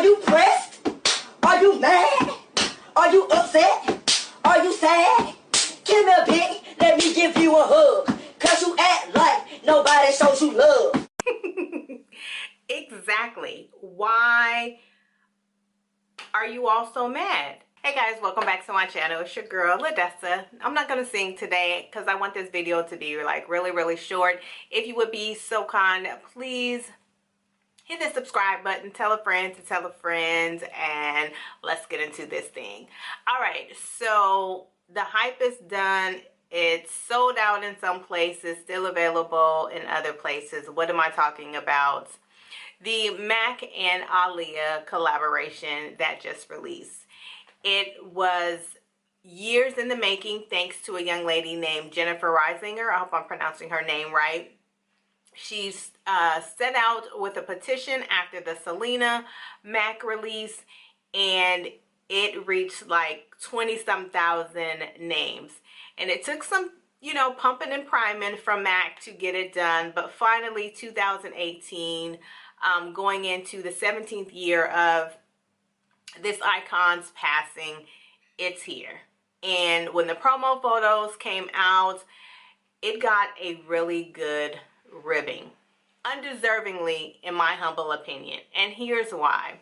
Are you pressed? Are you mad? Are you upset? Are you sad? Give me a pic, let me give you a hug. Cause you act like nobody shows you love. Exactly. Why are you all so mad? Hey guys, welcome back to my channel. It's your girl Ladessa. I'm not gonna sing today because I want this video to be like really short. If you would be so kind, please hit the subscribe button, tell a friend to tell a friend, and let's get into this thing. All right, so the hype is done. It's sold out in some places, still available in other places. What am I talking about? The MAC and Aaliyah collaboration that just released. It was years in the making thanks to a young lady named Jennifer Reisinger. I hope I'm pronouncing her name right. She's set out with a petition after the Selena MAC release, and it reached like 20-some thousand names. And it took some, pumping and priming from MAC to get it done. But finally, 2018, going into the 17th year of this icon's passing, it's here. And when the promo photos came out, it got a really good ribbing, undeservingly in my humble opinion, and here's why.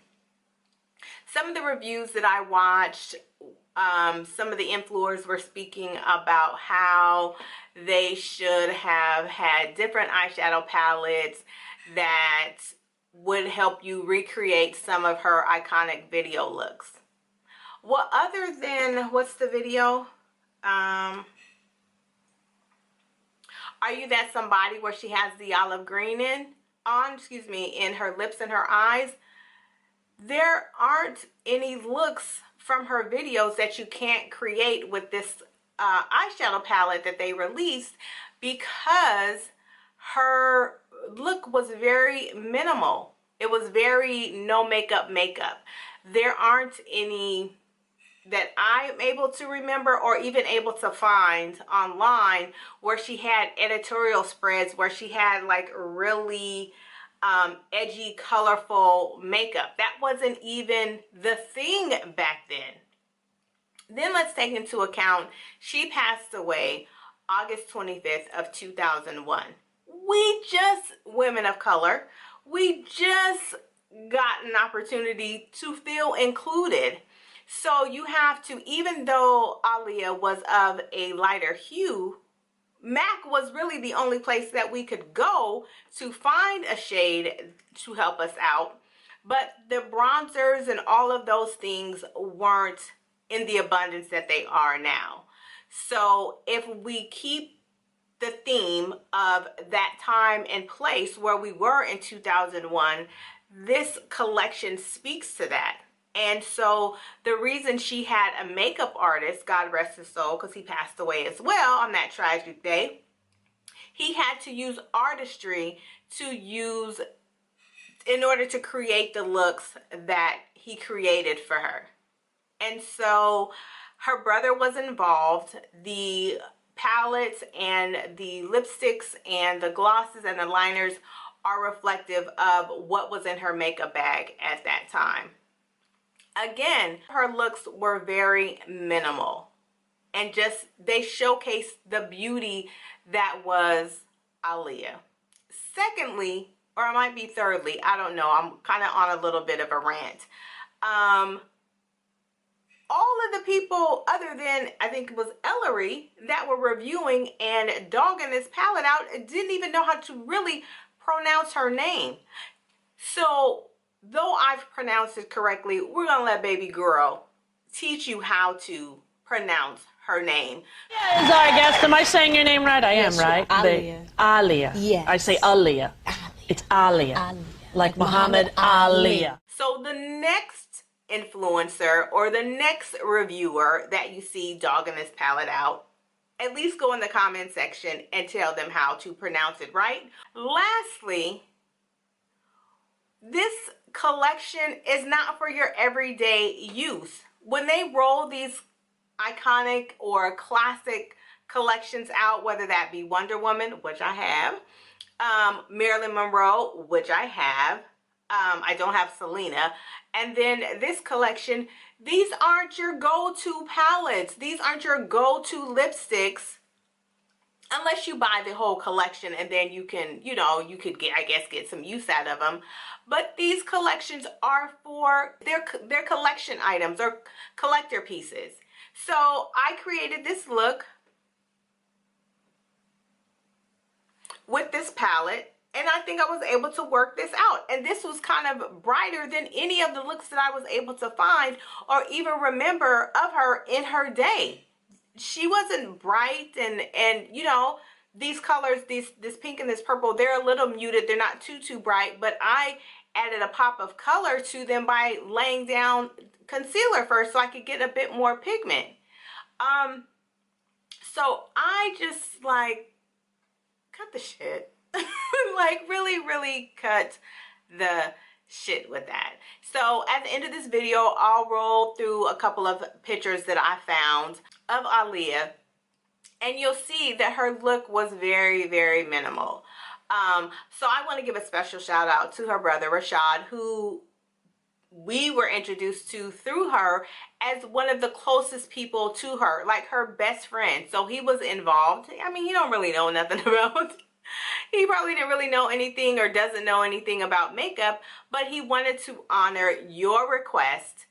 Some of the reviews that I watched, some of the influencers were speaking about how they should have had different eyeshadow palettes that would help you recreate some of her iconic video looks. Well, other than, what's the video? Are You That Somebody, where she has the olive green in her lips and her eyes. There aren't any looks from her videos that you can't create with this eyeshadow palette that they released, because her look was very minimal. It was very no makeup. There aren't any that I'm able to remember or even able to find online where she had editorial spreads where she had like really edgy, colorful makeup. That wasn't even the thing back then. Then let's take into account she passed away August 25th of 2001. Women of color, we just got an opportunity to feel included. So you have to, even though Aaliyah was of a lighter hue, MAC was really the only place that we could go to find a shade to help us out. But the bronzers and all of those things weren't in the abundance that they are now. So if we keep the theme of that time and place where we were in 2001, this collection speaks to that. And so the reason she had a makeup artist, God rest his soul, because he passed away as well on that tragic day, he had to use artistry in order to create the looks that he created for her. And so her brother was involved. The palettes and the lipsticks and the glosses and the liners are reflective of what was in her makeup bag at that time. Again, her looks were very minimal, and they showcased the beauty that was Aaliyah. Secondly, or it might be thirdly, I don't know, I'm kind of on a little bit of a rant. All of the people other than, I think it was Ellery, that were reviewing and dogging this palette out didn't even know how to really pronounce her name. So though I've pronounced it correctly, we're gonna let baby girl teach you how to pronounce her name. Yeah, is our guest. Am I saying your name right? I am, right? Aaliyah. Aaliyah. Yes. I say Aaliyah. It's Aaliyah. Aaliyah. Like Muhammad Ali. So the next influencer or the next reviewer that you see dogging this palette out, at least go in the comment section and tell them how to pronounce it right. Lastly, this collection is not for your everyday use. When they roll these iconic or classic collections out, whether that be Wonder Woman, which I have, Marilyn Monroe, which I have, I don't have Selena. And then this collection, these aren't your go-to palettes. These aren't your go-to lipsticks unless you buy the whole collection, and then you can, you know, you could get, I guess, get some use out of them. But these collections are for, they're collection items or collector pieces. So I created this look with this palette, and I think I was able to work this out. And this was kind of brighter than any of the looks that I was able to find or even remember of her in her day. She wasn't bright, and you know, these colors, this pink and this purple, they're a little muted. They're not too bright, but I added a pop of color to them by laying down concealer first so I could get a bit more pigment. So I just like cut the shit. Like really cut the shit with that. So at the end of this video, I'll roll through a couple of pictures that I found of Aaliyah, and you'll see that her look was very minimal. So I want to give a special shout out to her brother Rashad, who we were introduced to through her as one of the closest people to her, like her best friend. So he was involved. I mean, he don't really know nothing about he probably didn't really know anything or doesn't know anything about makeup, but he wanted to honor your request,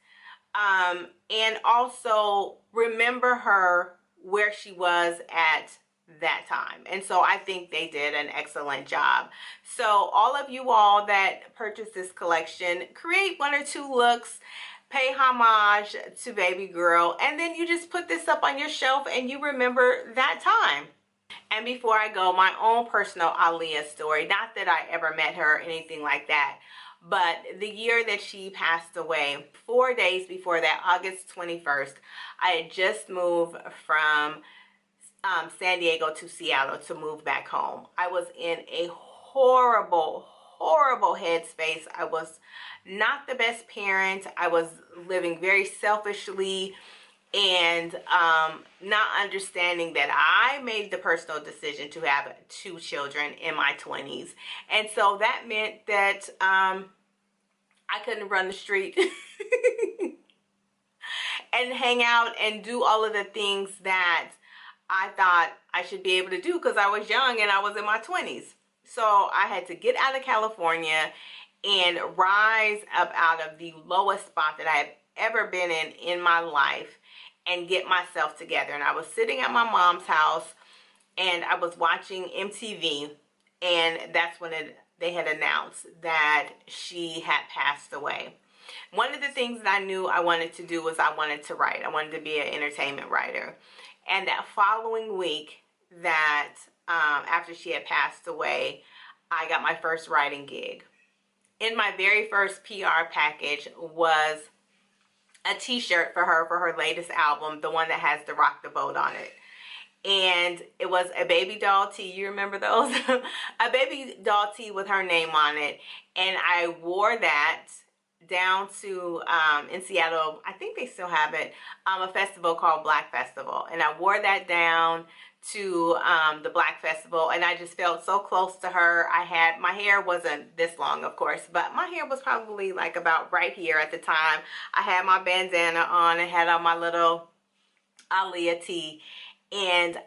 and also remember her where she was at that time. And so I think they did an excellent job. So all of you all that purchased this collection, create 1 or 2 looks, pay homage to baby girl, and then you just put this up on your shelf and you remember that time. And before I go, my own personal Aaliyah story, not that I ever met her or anything like that, but the year that she passed away, 4 days before that, August 21st, I had just moved from San Diego to Seattle to move back home. I was in a horrible headspace. I was not the best parent. I was living very selfishly, and not understanding that I made the personal decision to have 2 children in my 20s. And so that meant that I couldn't run the street and hang out and do all of the things that I thought I should be able to do because I was young and I was in my 20s. So I had to get out of California and rise up out of the lowest spot that I had ever been in my life and get myself together. And I was sitting at my mom's house and I was watching MTV, and that's when they had announced that she had passed away. One of the things that I knew I wanted to do was I wanted to write. I wanted to be an entertainment writer. And that following week, that after she had passed away, I got my first writing gig. In my very first PR package was a t-shirt for her latest album, the one that has the Rock the Boat on it. And it was a baby doll tee. You remember those? A baby doll tee with her name on it. And I wore that down to, in Seattle, I think they still have it, a festival called Black Festival. And I wore that down to the Black Festival, and I just felt so close to her. My hair wasn't this long, of course, but my hair was probably like about right here at the time. I had my bandana on and had on my little Aaliyah tee, and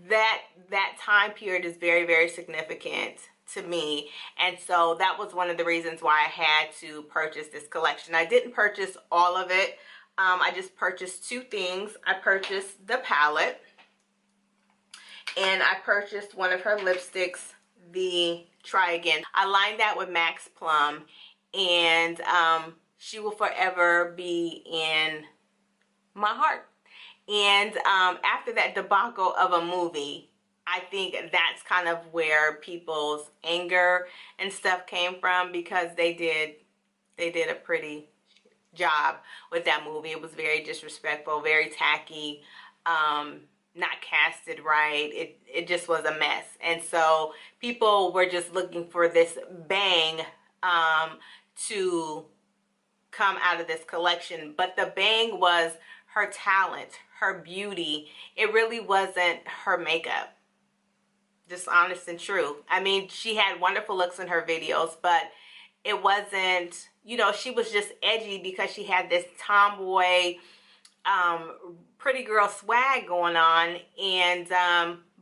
that time period is very significant to me. And so that was one of the reasons why I had to purchase this collection. I didn't purchase all of it. I just purchased 2 things. I purchased the palette, and I purchased one of her lipsticks, the Try Again. I lined that with Max Plum, and she will forever be in my heart. And after that debacle of a movie, I think that's kind of where people's anger and stuff came from, because they did a pretty job with that movie. It was very disrespectful, very tacky, not casted right. It just was a mess. And so people were just looking for this bang to come out of this collection. But the bang was her talent, her beauty. It really wasn't her makeup. Just honest and true. I mean, she had wonderful looks in her videos, but it wasn't, you know, she was just edgy because she had this tomboy, pretty girl swag going on. And,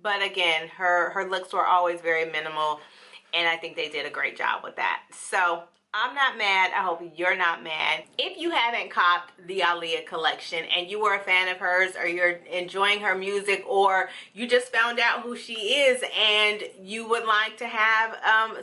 but again, her looks were always very minimal. And I think they did a great job with that. So I'm not mad. I hope you're not mad. If you haven't copped the Aaliyah collection and you were a fan of hers, or you're enjoying her music, or you just found out who she is and you would like to have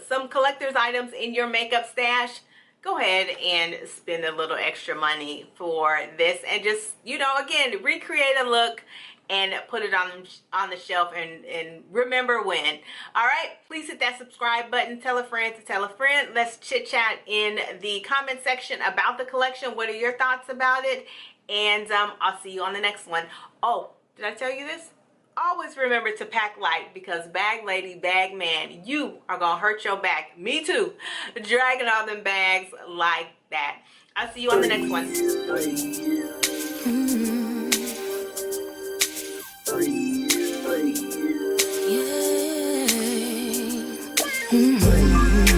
some collector's items in your makeup stash, go ahead and spend a little extra money for this and just, you know, again, recreate a look and put it on the shelf and remember when. All right, please hit that subscribe button. Tell a friend to tell a friend. Let's chit chat in the comment section about the collection. What are your thoughts about it? And I'll see you on the next one. Oh, did I tell you this? Always remember to pack light, because bag lady, bag man, you are gonna hurt your back. Me too, dragging all them bags like that. I'll see you on the next one. Yeah.